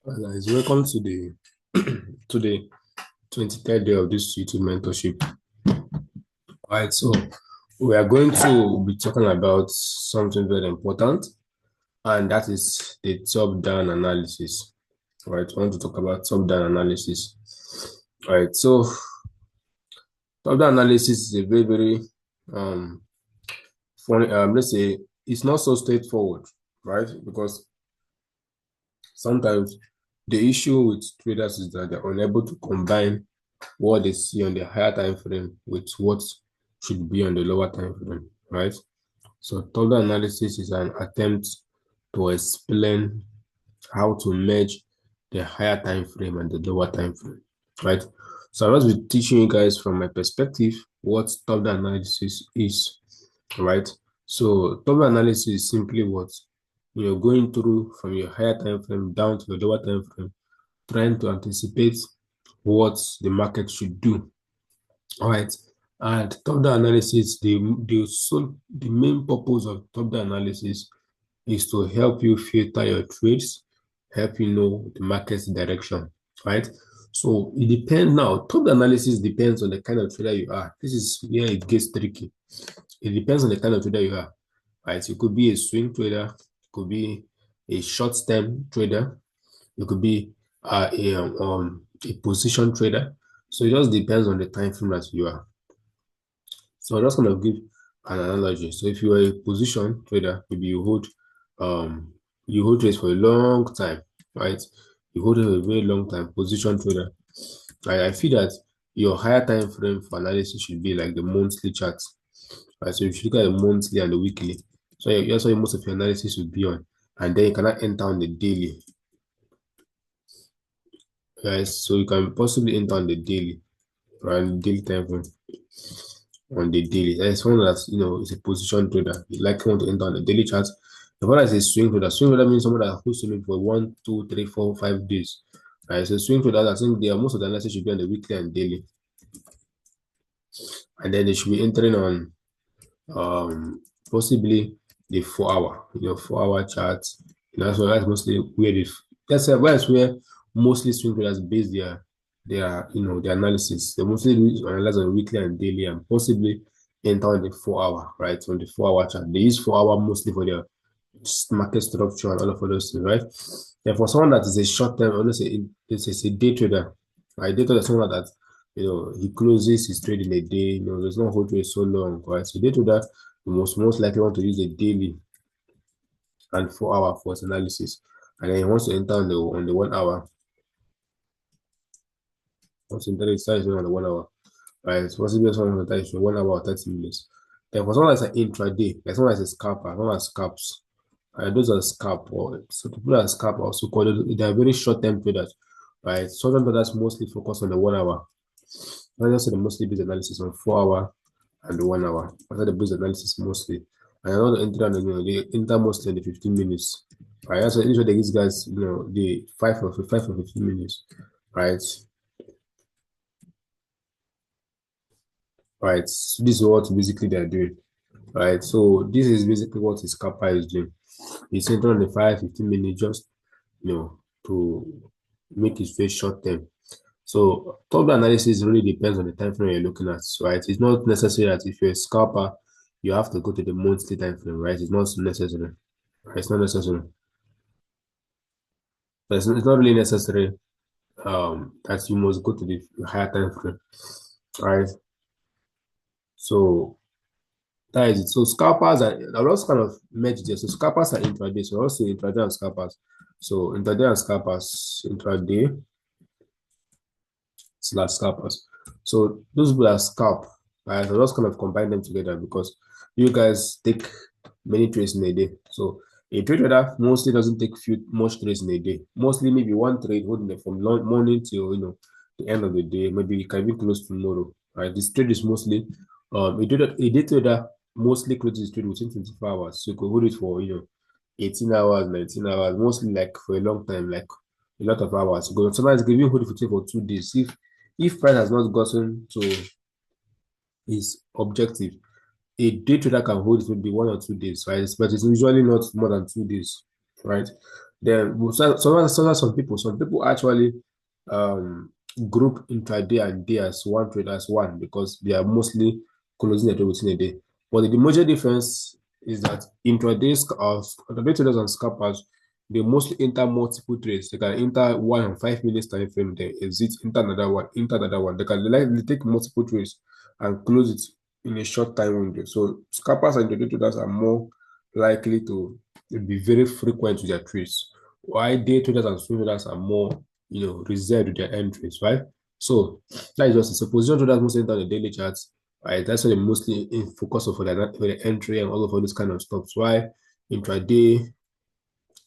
Guys, welcome to the to the 23rd day of this YouTube mentorship. All right, so we are going to be talking about something very important, and that is the top-down analysis. All right, I want to talk about top-down analysis. All right, so top-down analysis is a very um funny. Let's say it's not so straightforward, right? Because sometimes the issue with traders is that they're unable to combine what they see on the higher time frame with what should be on the lower time frame, right? So top-down analysis is an attempt to explain how to merge the higher time frame and the lower time frame, right? So I'm going to be teaching you guys from my perspective what top-down analysis is, right? So top-down analysis is simply what going through from your higher time frame down to the lower time frame, trying to anticipate what the market should do. All right. And top-down analysis, the main purpose of top-down analysis is to help you filter your trades, help you know the market's direction, right? So it depends now. Top-down analysis depends on the kind of trader you are. This is where it gets tricky. It depends on the kind of trader you are, right? You could be a swing trader, you could be a short-term trader, you could be a position trader. So it just depends on the time frame that you are. So I'm just gonna give an analogy. So if you are a position trader, maybe you hold trades for a long time, right? You hold it for a very long time, position trader. I feel that your higher time frame for analysis should be like the monthly charts. Right? So if you look at the monthly and the weekly, so that's why most of your analysis will be on. And then you cannot enter on the daily. Right? So you can possibly enter on the daily, right? Daily time frame. On the daily. There's someone that is a position trader. You like want to enter on the daily chart. The one that's a swing trader. Swing trader means someone that who's swimming for 1, 2, 3, 4, 5 days. Right. So swing trader, I think most of the analysis should be on the weekly and daily. And then they should be entering on possibly the 4 hour, 4 hour chart. That's mostly where that's where mostly swing traders base their analysis. They mostly do analyze on weekly and daily and possibly enter on the 4 hour, right? On the 4 hour chart. They use 4 hour mostly for their market structure and all of those things, right? And for someone that is a short term, let's say it's a day trader, right? Day trader is someone that he closes his trade in a day, there's no hold trade so long, right? So day trader you most likely want to use a daily and 4 hour for his analysis. And then he wants to enter on the 1 hour. Wants to enter the size on the 1 hour. Right? It's possibly someone that is 1 hour or 30 minutes. Then for someone that's an intraday, like someone that's a scalper, someone that scalps. Those are scalp or so people that scalp are also called they are very short-term traders, right? Short-term traders mostly focus on the 1 hour. I just say the mostly base analysis on 4 hour and the 1 hour. I said the base analysis mostly. And I know the enter they enter mostly in the 15 minutes. Right. That's why usually they give guys, the 5 or 15 minutes. Right. Right. So this is what basically they're doing. Right. So this is basically what his kappa is doing. He's entering on the 5, 15 minutes just to make his face short term. So top analysis really depends on the time frame you're looking at, right? It's not necessary that if you're a scalper, you have to go to the monthly time frame, right? It's not necessary. Right? It's not necessary. But it's not really necessary that you must go to the higher time frame, right? So that is it. So scalpers are also kind of merged there. So scalpers are intraday. So also intraday and scalpers. So intraday and scalpers, intraday slash scalpers. So those people that scalp, right? I just kind of combine them together because you guys take many trades in a day. So a trade trader mostly doesn't take much trades in a day. Mostly maybe one trade holding them from morning till the end of the day. Maybe you can even close tomorrow. Right? This trade is mostly a day trader mostly closes his trade within 24 hours. So you could hold it for 18 hours, 19 hours, mostly like for a long time, like a lot of hours. Because sometimes you can even hold it for 2 days. If price has not gotten to his objective, a day trader can hold it maybe 1 or 2 days, right? But it's usually not more than 2 days, right? Then some people actually um group intraday and day as one trade as one because they are mostly closing the trade within a day. But the major difference is that intraday traders and scalpers, they mostly enter multiple trades. They can enter one and 5 minutes time frame, then exit, enter another one. They can likely take multiple trades and close it in a short time window. So scalpers and intraday traders are more likely to be very frequent with their trades, while day traders and swing traders are more, reserved with their entries, right? So that is just it. So position traders mostly enter on the daily charts, right? That's why they mostly focus on for the entry and all this kind of stuff. So why intraday?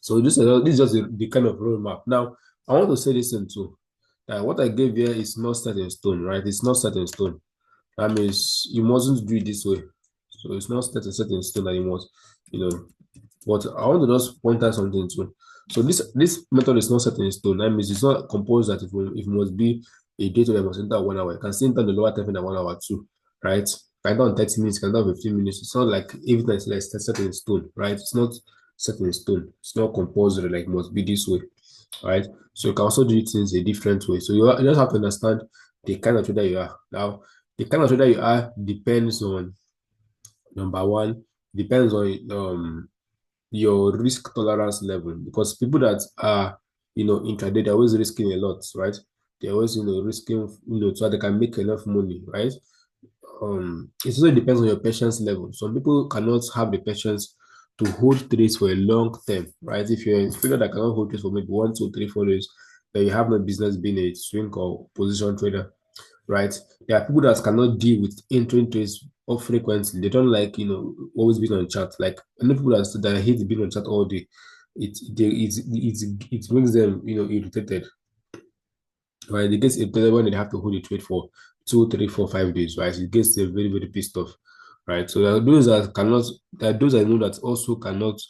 So this is just the kind of roadmap. Now, I want to say this thing too. That what I gave here is not set in stone, right? It's not set in stone. That means you mustn't do it this way. So it's not set in stone that you must, you know, but I want to just point out something too. So this method is not set in stone. That means it's not composed that if it must be a date that must enter 1 hour. You can still enter the lower time frame than 1 hour too, right? Can enter on 30 minutes, can enter on 15 minutes. It's not like everything is like set in stone, right? It's not set in stone. It's not compulsory like must be this way, right? So you can also do things a different way. So you just have to understand the kind of trader you are. Now, the kind of trader you are depends on number one, depends on your risk tolerance level, because people that are intraday, they're always risking a lot, right? They're always risking, so they can make enough money, right? It also depends on your patience level. Some people cannot have the patience to hold trades for a long term, right? If you're a trader that cannot hold trades for maybe 1, 2, 3, 4 days, then you have no business being a swing or position trader, right? There are people that cannot deal with entering trades or frequently. They don't like, always being on chat. Like, I know people that hate being on chat all day. It brings them, irritated, right? It gets irritated when they have to hold a trade for 2, 3, 4, 5 days, right? It gets them very, very pissed off, right? So there are those I know that also cannot,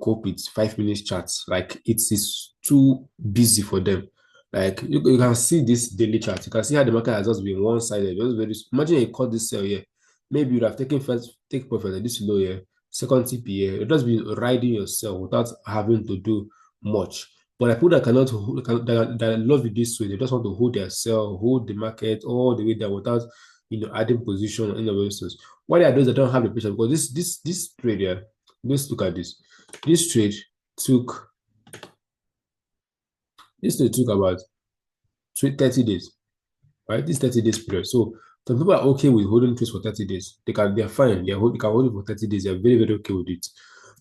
cope with 5 minutes chats. Like, it is too busy for them. Like, you can see this daily chart. You can see how the market has just been one-sided. Just very, imagine you caught this sell here. Maybe you'd have taken first take profit at this low here, second TP here. You'd just be riding yourself without having to do much. But like people that cannot that love it this way, they just want to hold their sell, hold the market all the way down without adding position in the instance. Why there are those that don't have the patience? Because this trade here, let's look at this. This trade took took about 30 days, right? This 30 days period. So some people are okay with holding trades for 30 days. They're fine. They can hold it for 30 days. They're very, very okay with it.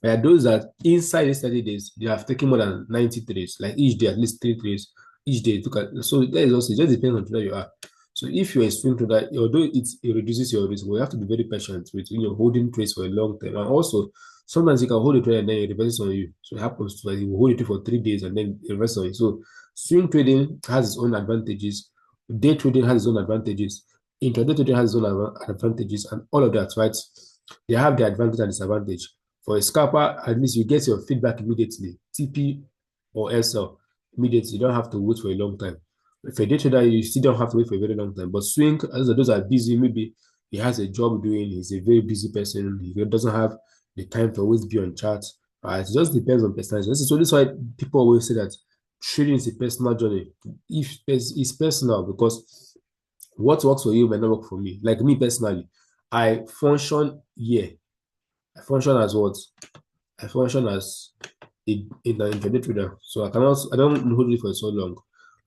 There are those that inside these 30 days, they have taken more than 90 trades, like each day, at least 3 trades each day. So that is also, it just depends on who you are. So if you're a swing trader, although it reduces your risk, but you have to be very patient with holding trades for a long time. And also, sometimes you can hold a trade and then it reverses on you. So it happens to, like, you hold it for 3 days and then it reverses on you. So swing trading has its own advantages. Day trading has its own advantages. Intraday trading has its own advantages, and all of that, right? They have the advantage and disadvantage. For a scalper, at least you get your feedback immediately, TP or SL immediately. You don't have to wait for a long time. If a day trader, you still don't have to wait for a very long time. But swing, as those are busy, maybe he has a job doing, he's a very busy person, he doesn't have the time to always be on chat. Right? It just depends on personality. So this is why people always say that trading is a personal journey. If it's personal, because what works for you may not work for me. Like me personally, I function here. I function as what? I function as in the intraday trader. So I don't hold it for so long,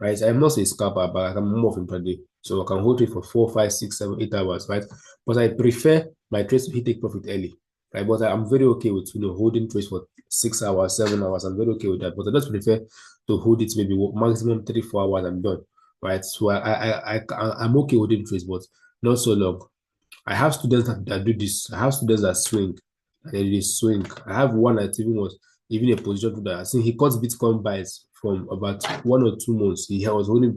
right? I'm not a scalper, but I'm more of intraday. So I can hold it for 4, 5, 6, 7, 8 hours, right? But I prefer my trades to hit take profit early, right? But I'm very okay with holding trades for 6 hours, 7 hours. I'm very okay with that. But I just prefer to hold it maybe maximum 3, 4 hours. I'm done, right? So I'm okay holding trades, but not so long. I have students that do this. I have students that swing, and then they swing. I have one that even a position to that. I think he got Bitcoin buys from about 1 or 2 months. He was holding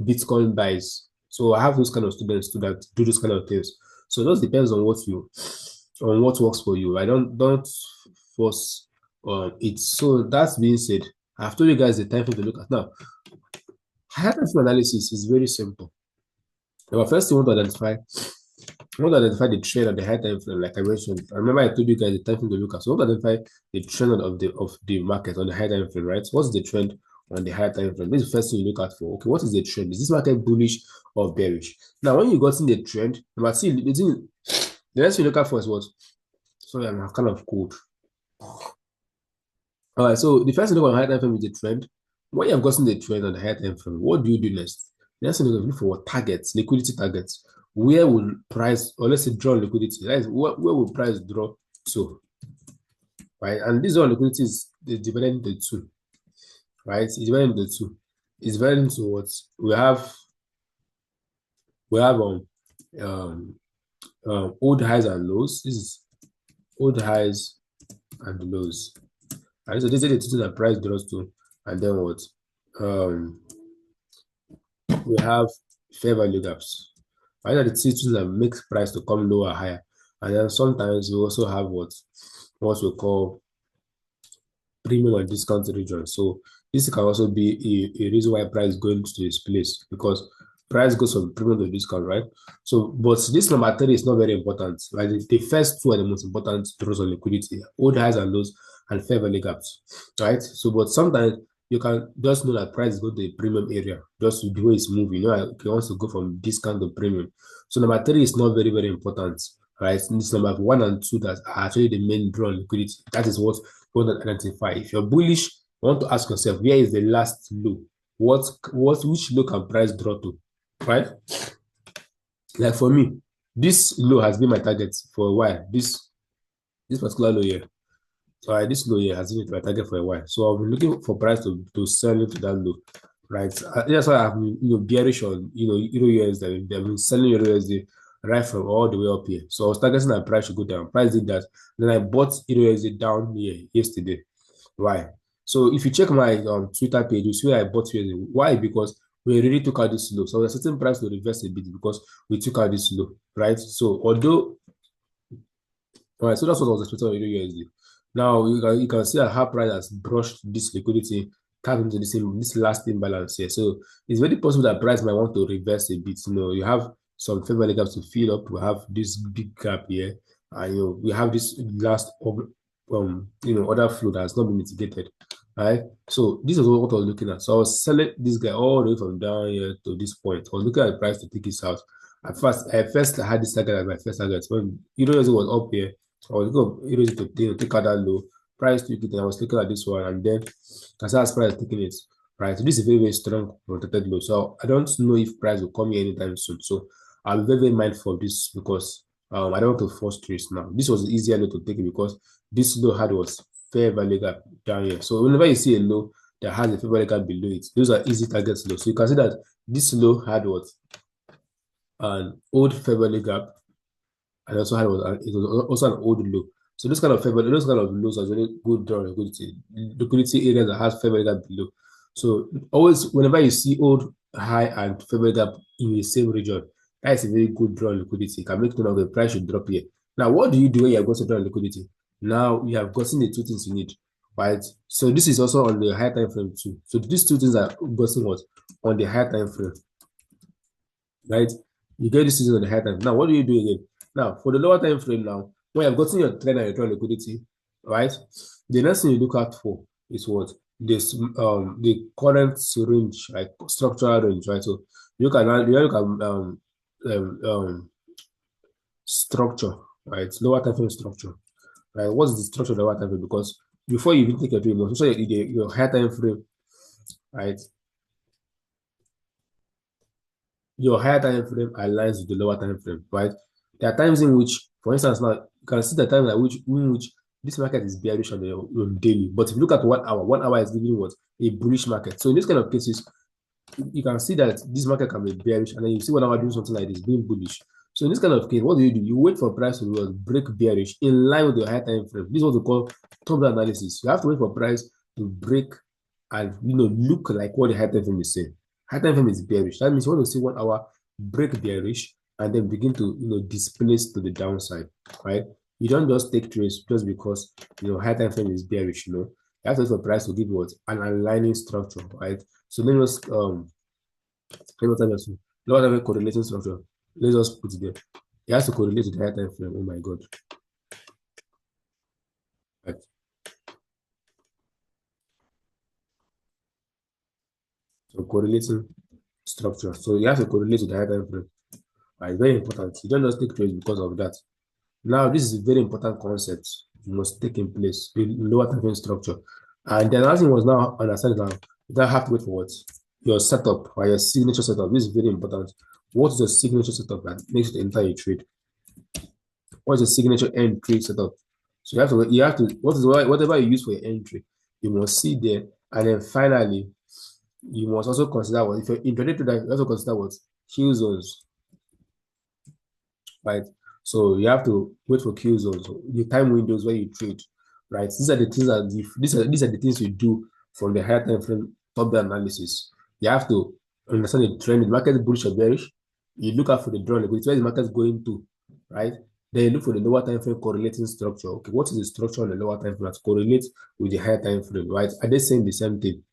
Bitcoin buys. So I have those kind of students too that do those kind of things. So it just depends on what works for you. I don't force it. So that's being said, I've told you guys the time frame to look at now. Higher time frame analysis is very simple. Now, first you want to identify We want to identify the trend of the high time frame, like I mentioned. I remember I told you guys the time frame to look at. So we want to identify the trend of the market on the high time frame, right? What's the trend on the high time frame? This is the first thing you look at for. Okay, what is the trend? Is this market bullish or bearish? Now, when you got in the trend, number two, the next thing you look at for is what? Sorry, I'm kind of cold. All right, so the first thing you look at on high time frame is the trend. When you have gotten the trend on the high time frame, what do you do next? The next thing you look for targets, liquidity targets. Where will price, or let's say draw liquidity? That is, where will price draw to? Right? And this one liquidity is divided into two, right? It's divided into two. It's divided into what we have um old highs and lows. This is old highs and lows. And so this is the two that price draws to, and then what? Um we have fair value gaps. Right? Are the two things that make price to come lower or higher. And then sometimes we also have what we call premium and discount region. So this can also be a reason why price going to this place, because price goes from premium to discount, right? So, but this number three is not very important, right? The first two are the most important draws on liquidity, old highs and lows, and fair value gaps, right? So, but sometimes you can just know that price is going to the premium area, just the way it's moving. You know, like, it wants to go from discount to premium. So, number three is not very, very important, right? This number one and two that are actually the main draw on liquidity. That is what you want to identify. If you're bullish, you want to ask yourself, where is the last low? Which low can price draw to, right? Like for me, this low has been my target for a while. This particular low here. So this low here has been my target for a while. So I've been looking for price to sell into that low, right? That's why I've been bearish on Euro USD. They've been selling Euro USD right from all the way up here. So I was targeting that price should go down. Price did that. Then I bought Euro USD down here yesterday. Why? So if you check my Twitter page, you see where I bought USD. Why? Because we already took out this low. So there's a certain price to reverse a bit because we took out this low, right? So although, all right, so that's what I was expecting on USD. Now you can see how price has brushed this liquidity, tap into this last imbalance here. So it's very possible that price might want to reverse a bit. You have some fair value gaps to fill up. We have this big gap here, and we have this last other flow that has not been mitigated. Right. So this is what I was looking at. So I was selling this guy all the way from down here to this point. I was looking at the price to take this out. At first I had this target as my first target. When it was up here, I was going to take out that low price to it, and I was looking at this one, and then as far as price taking it, right? So this is a very, very strong protected low. So I don't know if price will come here anytime soon. So I'm very, very mindful of this because I don't want to force trades now. This was the easier low to take it because this low had was fair value gap down here. So whenever you see a low that has a fair value gap below it, those are easy targets low. So you can see that this low had what? An old fair value gap, and also it was also an old low. So those kind of lows are really good draw liquidity areas that has fair value gap below. So always whenever you see old high and fair value gap in the same region, that is a very good draw liquidity. It can make the price should drop here. Now, what do you do when you have got to draw liquidity? Now you have gotten the two things you need, right? So this is also on the higher time frame too. So these two things are gotten what on the higher time frame, right? You get this season on the higher time. Now, what do you do again? Now, for the lower time frame now, when you've gotten your trend and your draw liquidity, right? The next thing you look out for is what? The current range, like structural range, right? So you look at structure, right? Lower time frame structure, right? What's the structure of the lower time frame? Because before you even take a trade, you so your higher time frame, right? Your higher time frame aligns with the lower time frame, right? There are times in which, for instance, now you can see the time in which this market is bearish on daily. But if you look at 1 hour, 1 hour is giving what a bullish market. So in this kind of cases, you can see that this market can be bearish, and then you see 1 hour doing something like this, being bullish. So in this kind of case, what do? You wait for price to break bearish in line with your high time frame. This is what we call top-down analysis. You have to wait for price to break and look like what the high time frame is saying. High time frame is bearish. That means you want to see 1 hour break bearish and then begin to displace to the downside, right? You don't just take trades just because high time frame is bearish. You have to wait for price to give what an aligning structure, right? So let me tell you lower time correlating structure. Let's just put it there. It has to correlate to the higher time frame. Oh my god. Right. So correlating structure. So you have to correlate to the higher time frame. Right. Very important. You don't just take trades because of that. Now, this is a very important concept. You must take in place in lower time frame structure. And the another thing was now understand that you don't have to wait for what? Your setup or your signature setup. This is very important. What is your signature setup that makes it enter a trade? What is your signature entry setup? So you have to whatever you use for your entry, you must see there. And then finally, you must also consider what if you're introduced to that, you also consider what kill zones, right? So you have to wait for kill zones, the time windows where you trade, right? These are the things you do from the higher time frame top down analysis. You have to understand the trend. The market is bullish or bearish. You look out for the draw liquidity, where the market is going to, right? Then you look for the lower time frame correlating structure. Okay, what is the structure on the lower time frame that correlates with the higher time frame, right? Are they saying the same thing,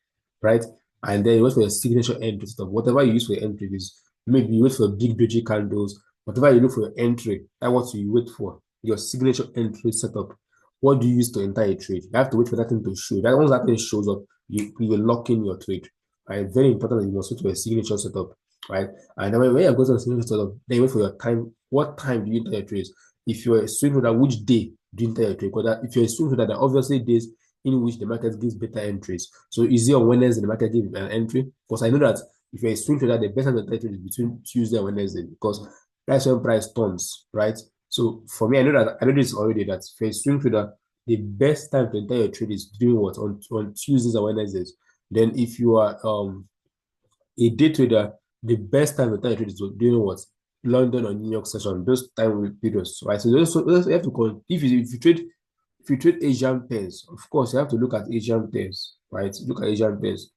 right? And then you wait for your signature entry stuff. Whatever you use for your entry is maybe you wait for big doji candles. Whatever you look for your entry, that's what you wait for. Your signature entry setup. What do you use to enter a trade? You have to wait for that thing to show. That once that thing shows up, you will lock in your trade. Right? Very important that you must wait for your signature setup. Right? And then when you go to the signature setup, then you wait for your time. What time do you enter your trades? If you're a swing trader, which day do you enter your trade? Because if you're a swing trader, there are obviously days in which the market gives better entries. So is it on Wednesday the market gives an entry? Because I know that if you're a swing trader, the best time to enter trade is between Tuesday and Wednesday because that's when price turns, right? So for me, I know this already that for a swing trader, the best time to enter your trade is doing what on Tuesdays and Wednesdays. Then if you are a day trader, the best time to enter your trade is doing what London or New York session, those time periods, right? So you have to call if you trade Asian pairs, of course you have to look at Asian pairs, right? Look at Asian pairs.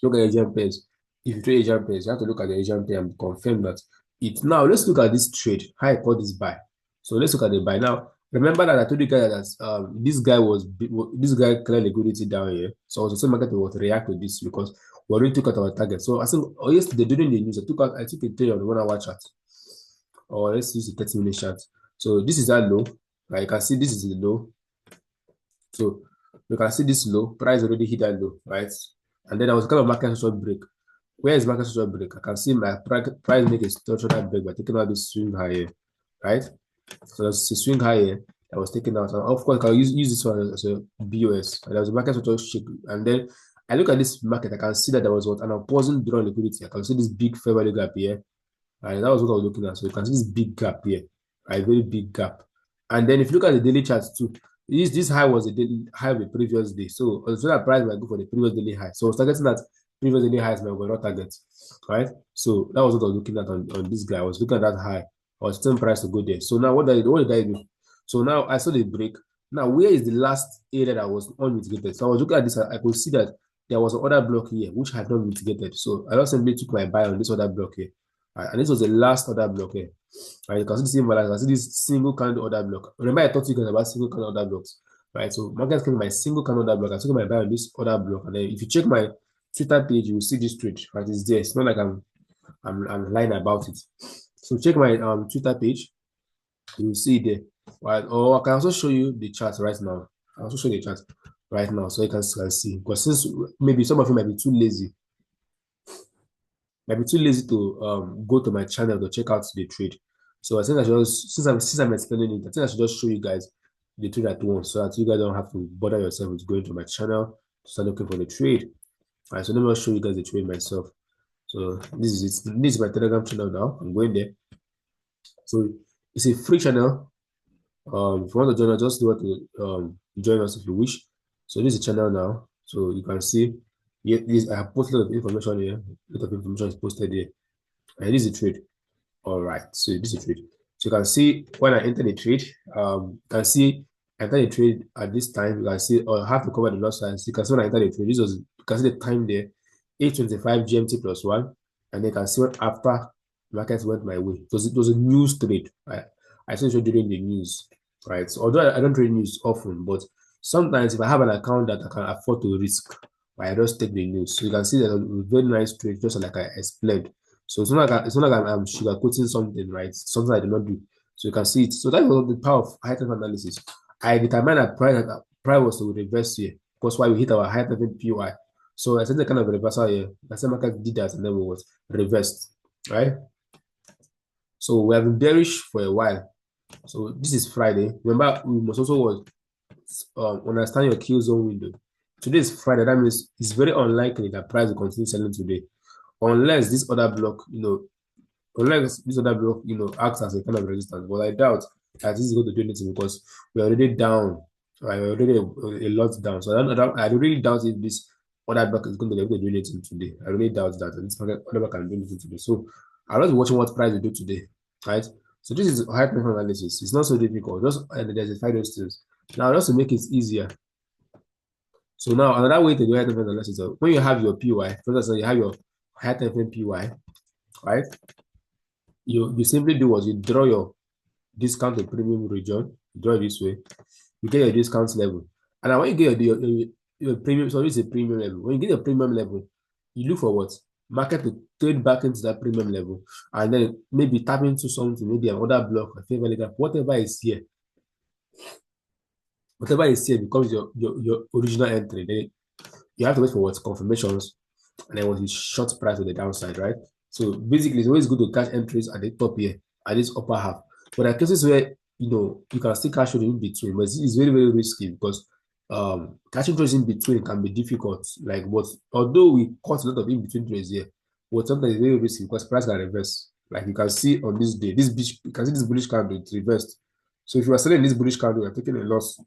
Look at Asian pairs. If you trade Asian pairs, you have to look at the Asian pair and confirm that it. Now let's look at this trade. How I call this buy. So let's look at the buy. Now remember that I told you guys that this guy cleared liquidity down here. So I was also market was react to this because we already took out our target. So I think yesterday during the news, I took a trade on the 1 hour chart. Or let's use the 30-minute chart. So this is that low. Like you can see this is the low. So you can see this low, price already hit that low, right? And then I was kind of market short break. Where is market short break? I can see my price make a structural break by taking out this swing higher, right? So that's a swing higher that was taken out. And of course, I can use this one as a BOS. And there was a market short shake. And then I look at this market, I can see that there was what an opposing draw liquidity. I can see this big fair value gap here. And that was what I was looking at. So you can see this big gap here, a very big gap. And then if you look at the daily charts too, this high was the daily high of the previous day. So that price might go for the previous daily high. So I was targeting that previous daily highs might not target, right? So that was what I was looking at on this guy. I was looking at that high. I was telling price to go there. So now what did I do? So now I saw the break. Now where is the last area that was unmitigated? So I was looking at this. I could see that there was another block here which had not mitigated. So I just simply took my buy on this other block here. Right, and this was the last order block here. Right, you can see the same balance. You can see this single candle order block. Remember, I talked to you guys about single candle order blocks. Right, so market came my single candle order block. I took my buy on this order block, and then if you check my Twitter page, you will see this trade. Right, it's there. It's not like I'm lying about it. So check my Twitter page. You will see it there. Right, or I can also show you the chart right now. I'll also show you the chart right now so you can see. Because since maybe some of you might be too lazy to go to my channel to check out the trade. So I think I should just since I'm explaining it, I think I should just show you guys the trade at once so that you guys don't have to bother yourself with going to my channel to start looking for the trade. All right, so let me just show you guys the trade myself. So this is it. This is my Telegram channel now. I'm going there. So it's a free channel. If you want to join us, just do to join us if you wish. So this is the channel now. So you can see here, I have posted a lot of information here. A lot of information is posted here. And this is a trade. All right. So this is a trade. So you can see when I enter the trade, you can see I enter the trade at this time. You can see I have to cover the loss signs. You can see when I enter the trade, you can see the time there, 8:25 GMT plus one. And then you can see when after markets went my way. It was a news trade. Right? I saw it during the news. Right. So although I don't trade news often, but sometimes if I have an account that I can afford to risk, I just take the news. So you can see that a very nice trade, just like I explained. So it's not like I'm sugarcoating something, right? Something I did not do. So you can see it. So that was the power of high time analysis. I determined that price was to reverse here. Because why we hit our high time PY. So I said the kind of reversal here. I said market did that and then we was reversed, right? So we have been bearish for a while. So this is Friday. Remember, we must also understand your kill zone window. Today is Friday. That means it's very unlikely that price will continue selling today, unless this other block, unless this other block, acts as a kind of resistance. But I doubt that this is going to do anything because we're already down. Right? We're already a lot down. So I really doubt if this other block is going to be able to do anything today. I really doubt that. And this other block can do anything today. So I'll just be watching what price will do today. Right? So this is high time analysis. It's not so difficult. Just identify those things. Now, just to make it easier. So now another way to do high time analysis is when you have your PY, for example, you have your high time PY, right? You simply do was you draw your discount to premium region, you draw it this way, you get your discount level. And now when you get your premium, so this is a premium level. When you get your premium level, you look for what? Market to trade back into that premium level and then maybe tap into something, maybe another block, a favor legal, whatever is here. Whatever is here becomes your original entry. Then you have to wait for what confirmations and then what is short price to the downside, right? So basically, it's always good to catch entries at the top here, at this upper half. But there are cases where you can still catch it in between, but it's very, very risky because catching trades in between can be difficult. Like, but although we caught a lot of in between trades here, but sometimes it's very risky because price can reverse. Like you can see on this day, you can see this bullish candle, it's reversed. So if you are selling this bullish candle, you're taking a loss,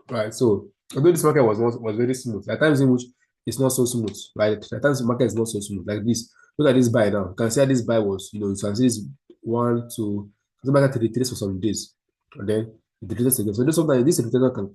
right? So although this market was very smooth, at times in which it's not so smooth, right? At times the market is not so smooth like this. Look at this buy now. You can see how this buy was, you can see this one, two, the market retrace for some days, and then it retraces again. So sometimes this retracement can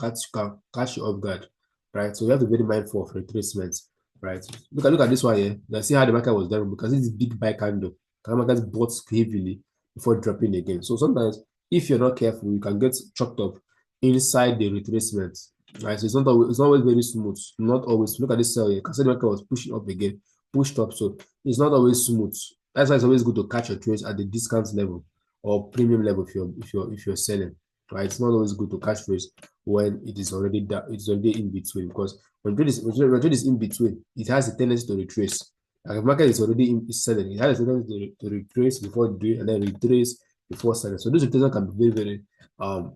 catch you off guard, right? So you have to be very mindful of retracements, right? Look at this one here. You can see how the market was down because this big buy candle. The market bought heavily before dropping again. So sometimes if you're not careful, you can get chopped up inside the retracement. Right, so it's not always very smooth. Not always. Look at this sell here. Consider the market was pushing up again, pushed up. So it's not always smooth. That's why it's always good to catch your trades at the discount level or premium level if you're selling. Right, it's not always good to catch trades when it is already down, it's already in between because when trade is in between, it has a tendency to retrace. Like if market is already is selling, it has a tendency to retrace before doing and then retrace before selling. So this retracement can be very, very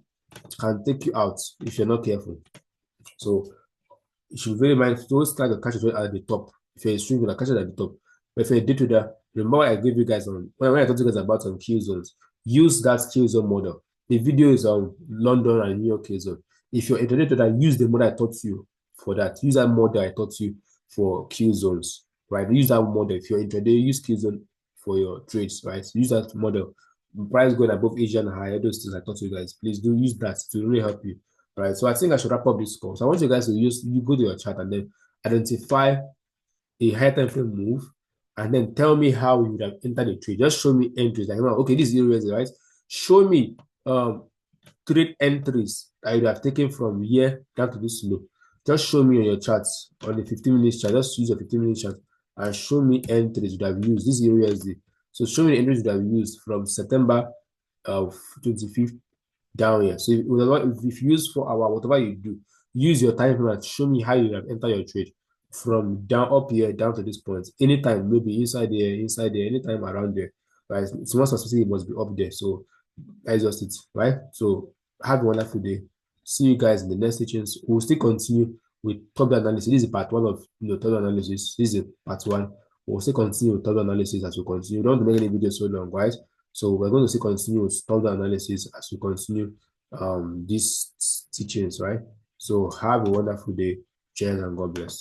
can take you out if you're not careful. So you should very mind always try to catch it at the top. If you're a swing catch it at the top. But if you're a day trader, remember what I gave you guys on when I told you guys about some kill zones. Use that kill zone model. The video is on London and New York kill zone. If you're a day trader, use the model I taught you for that. Use that model I taught you for kill zones. Right? Use that model. If you're intraday, use kill zone for your trades, right? Use that model. Price going above Asian high, those things I taught you guys. Please do use that to really help you. Right. So I think I should wrap up this call. So I want you guys to you go to your chart and then identify a high time frame move and then tell me how you would have entered the trade. Just show me entries. Like, okay, this is areas, right? Show me trade entries that you have taken from here down to this low. Just show me on your charts on the 15 minute chart. Just use your 15 minute chart and show me entries you have used. This is USD. So show me the entries you have used from September of 25th down here. So if you use 4 hour, whatever you do, use your time frame and show me how you have entered your trade from down up here down to this point. Anytime, maybe inside there, anytime around there. Right? It's not specific, it must be up there. So that's just it, right? So have a wonderful day. See you guys in the next teachings. We'll still continue with top analysis. This is part one of top analysis. This is part one. We'll still continue with top analysis as we continue. We don't want to make any videos so long, right? So we're going to still continue with top analysis as we continue these teachings, right? So have a wonderful day. Cheers and God bless.